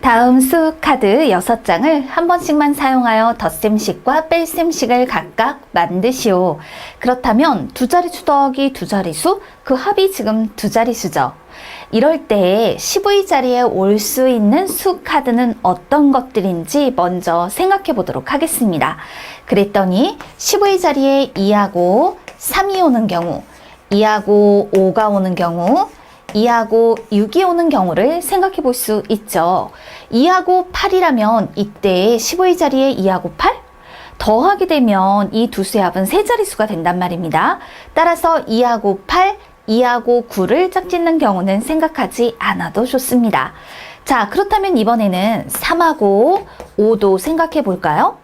다음 수 카드 6장을 한 번씩만 사용하여 덧셈식과 뺄셈식을 각각 만드시오. 그렇다면 두 자리수 더하기 두 자리수, 그 합이 지금 두 자리수죠. 이럴 때 10의 자리에 올 수 있는 수 카드는 어떤 것들인지 먼저 생각해 보도록 하겠습니다. 그랬더니 10의 자리에 2하고 3이 오는 경우, 2하고 5가 오는 경우, 2하고 6이 오는 경우를 생각해 볼 수 있죠. 2하고 8이라면 이때 15의 자리에 2하고 8? 더하게 되면 이 두 수의 합은 세 자릿수가 된단 말입니다. 따라서 2하고 8, 2하고 9를 짝짓는 경우는 생각하지 않아도 좋습니다. 자, 그렇다면 이번에는 3하고 5도 생각해 볼까요?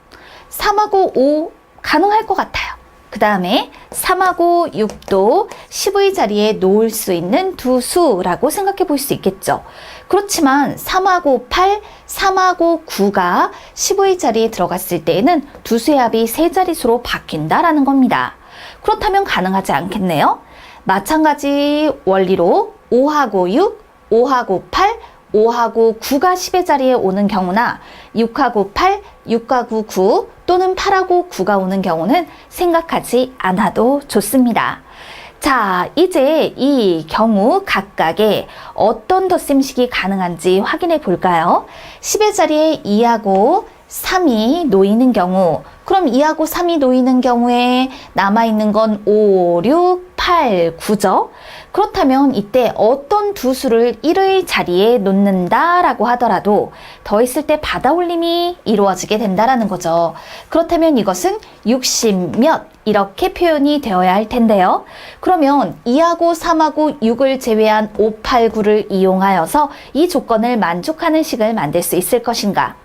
3하고 5 가능할 것 같아요. 그 다음에 3하고 6도 10의 자리에 놓을 수 있는 두 수라고 생각해 볼 수 있겠죠. 그렇지만 3하고 8, 3하고 9가 10의 자리에 들어갔을 때에는 두 수의 합이 세 자릿수로 바뀐다라는 겁니다. 그렇다면 가능하지 않겠네요. 마찬가지 원리로 5하고 6, 5하고 8, 5하고 9가 10의 자리에 오는 경우나 6하고 8, 6하고 9 또는 8하고 9가 오는 경우는 생각하지 않아도 좋습니다. 자, 이제 이 경우 각각의 어떤 덧셈식이 가능한지 확인해 볼까요? 10의 자리에 2하고 3이 놓이는 경우, 그럼 2하고 3이 놓이는 경우에 남아있는 건 5, 6, 8, 9죠. 그렇다면 이때 어떤 두 수를 1의 자리에 놓는다 라고 하더라도 더했을 때 받아올림이 이루어지게 된다라는 거죠. 그렇다면 이것은 60몇 이렇게 표현이 되어야 할 텐데요. 그러면 2하고 3하고 6을 제외한 5, 8, 9를 이용하여서 이 조건을 만족하는 식을 만들 수 있을 것인가?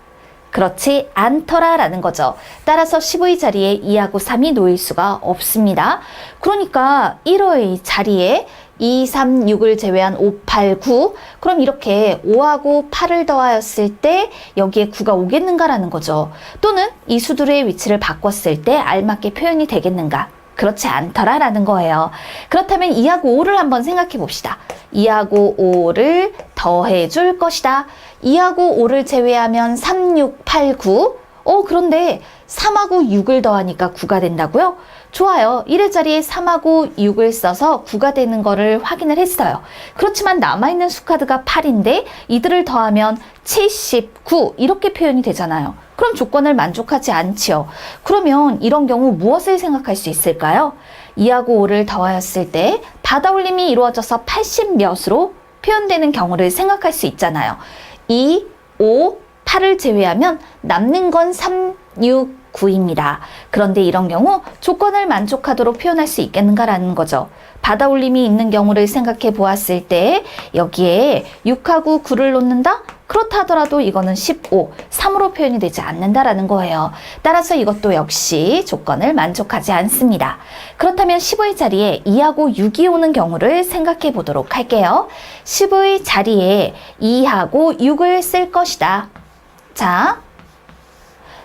그렇지 않더라라는 거죠. 따라서 10의 자리에 2하고 3이 놓일 수가 없습니다. 그러니까 1의 자리에 2, 3, 6을 제외한 5, 8, 9 그럼 이렇게 5하고 8을 더하였을 때 여기에 9가 오겠는가라는 거죠. 또는 이 수들의 위치를 바꿨을 때 알맞게 표현이 되겠는가? 그렇지 않더라라는 거예요. 그렇다면 2하고 5를 한번 생각해 봅시다. 2하고 5를 더해 줄 것이다. 2하고 5를 제외하면 3, 6, 8, 9. 그런데 3하고 6을 더하니까 9가 된다고요? 좋아요. 1의 자리에 3하고 6을 써서 9가 되는 거를 확인을 했어요. 그렇지만 남아있는 수카드가 8인데 이들을 더하면 79 이렇게 표현이 되잖아요. 그럼 조건을 만족하지 않지요. 그러면 이런 경우 무엇을 생각할 수 있을까요? 2하고 5를 더하였을 때 받아올림이 이루어져서 80몇으로 표현되는 경우를 생각할 수 있잖아요. 2, 5, 8을 제외하면 남는 건 3, 6, 9입니다. 그런데 이런 경우 조건을 만족하도록 표현할 수 있겠는가라는 거죠. 받아올림이 있는 경우를 생각해 보았을 때 여기에 6하고 9를 놓는다? 그렇다 하더라도 이거는 15, 3으로 표현이 되지 않는다라는 거예요. 따라서 이것도 역시 조건을 만족하지 않습니다. 그렇다면 10의 자리에 2하고 6이 오는 경우를 생각해 보도록 할게요. 10의 자리에 2하고 6을 쓸 것이다. 자,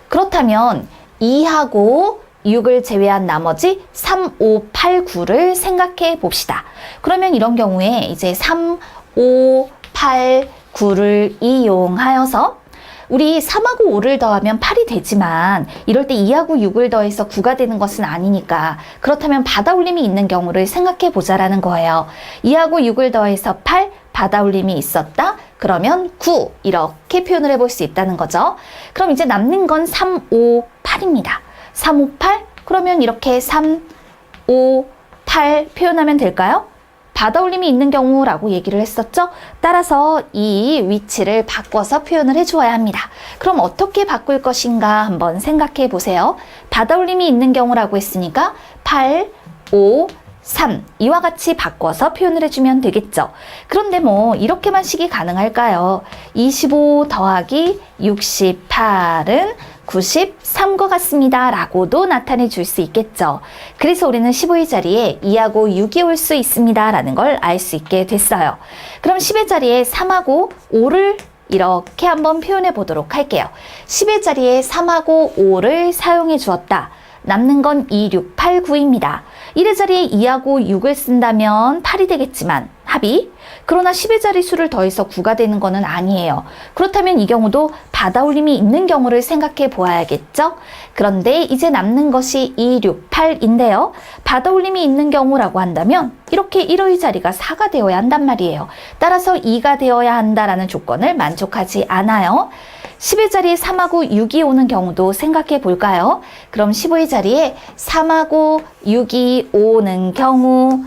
그렇다면 2하고 6을 제외한 나머지 3, 5, 8, 9를 생각해 봅시다. 그러면 이런 경우에 이제 3, 5, 8, 9를 이용하여서 우리 3하고 5를 더하면 8이 되지만 이럴 때 2하고 6을 더해서 9가 되는 것은 아니니까 그렇다면 받아올림이 있는 경우를 생각해 보자라는 거예요. 2하고 6을 더해서 8, 받아올림이 있었다? 그러면 9 이렇게 표현을 해볼 수 있다는 거죠. 그럼 이제 남는 건 3, 5, 8입니다. 3, 5, 8? 그러면 이렇게 3, 5, 8 표현하면 될까요? 받아올림이 있는 경우라고 얘기를 했었죠. 따라서 이 위치를 바꿔서 표현을 해주어야 합니다. 그럼 어떻게 바꿀 것인가 한번 생각해 보세요. 받아올림이 있는 경우라고 했으니까 8, 5, 3 이와 같이 바꿔서 표현을 해주면 되겠죠. 그런데 뭐 이렇게만 식이 가능할까요? 25 더하기 68은 93것 같습니다 라고도 나타내 줄 수 있겠죠. 그래서 우리는 15의 자리에 2하고 6이 올 수 있습니다 라는 걸 알 수 있게 됐어요. 그럼 10의 자리에 3하고 5를 이렇게 한번 표현해 보도록 할게요. 10의 자리에 3하고 5를 사용해 주었다. 남는 건 2, 6, 8, 9입니다. 1의 자리에 2하고 6을 쓴다면 8이 되겠지만 합이. 그러나 10의 자릿수를 더해서 9가 되는 것은 아니에요. 그렇다면 이 경우도 받아올림이 있는 경우를 생각해 보아야겠죠? 그런데 이제 남는 것이 2, 6, 8인데요. 받아올림이 있는 경우라고 한다면 이렇게 1호의 자리가 4가 되어야 한단 말이에요. 따라서 2가 되어야 한다라는 조건을 만족하지 않아요. 10의 자리에 3하고 6이 오는 경우도 생각해 볼까요? 그럼 15의 자리에 3하고 6이 오는 경우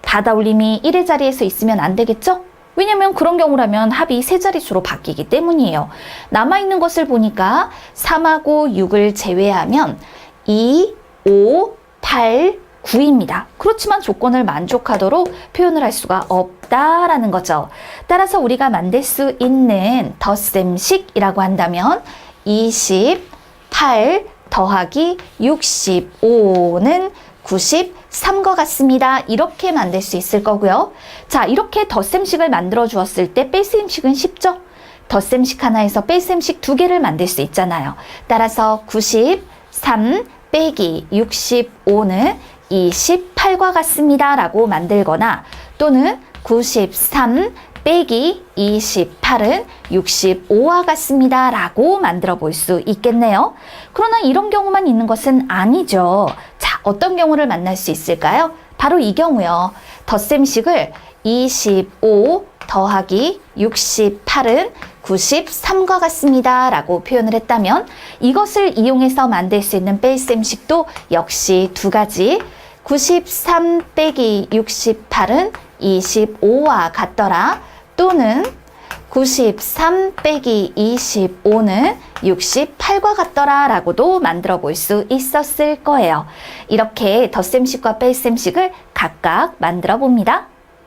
받아올림이 1의 자리에서 있으면 안 되겠죠? 왜냐면 그런 경우라면 합이 세 자릿수로 바뀌기 때문이에요. 남아있는 것을 보니까 3하고 6을 제외하면 2, 5, 8, 9입니다. 그렇지만 조건을 만족하도록 표현을 할 수가 없다라는 거죠. 따라서 우리가 만들 수 있는 덧셈식이라고 한다면 28 더하기 65는 93과 같습니다. 이렇게 만들 수 있을 거고요. 자, 이렇게 덧셈식을 만들어 주었을 때 뺄셈식은 쉽죠? 덧셈식 하나에서 뺄셈식 두 개를 만들 수 있잖아요. 따라서 93 빼기 65는 28과 같습니다. 라고 만들거나 또는 93 빼기 28은 65와 같습니다. 라고 만들어 볼 수 있겠네요. 그러나 이런 경우만 있는 것은 아니죠. 자, 어떤 경우를 만날 수 있을까요? 바로 이 경우요. 덧셈식을 25 더하기 68은 93과 같습니다. 라고 표현을 했다면 이것을 이용해서 만들 수 있는 뺄셈식도 역시 두 가지. 93 빼기 68은 25와 같더라. 또는 93 빼기 25는 68과 같더라 라고도 만들어 볼 수 있었을 거예요. 이렇게 덧셈식과 뺄셈식을 각각 만들어 봅니다.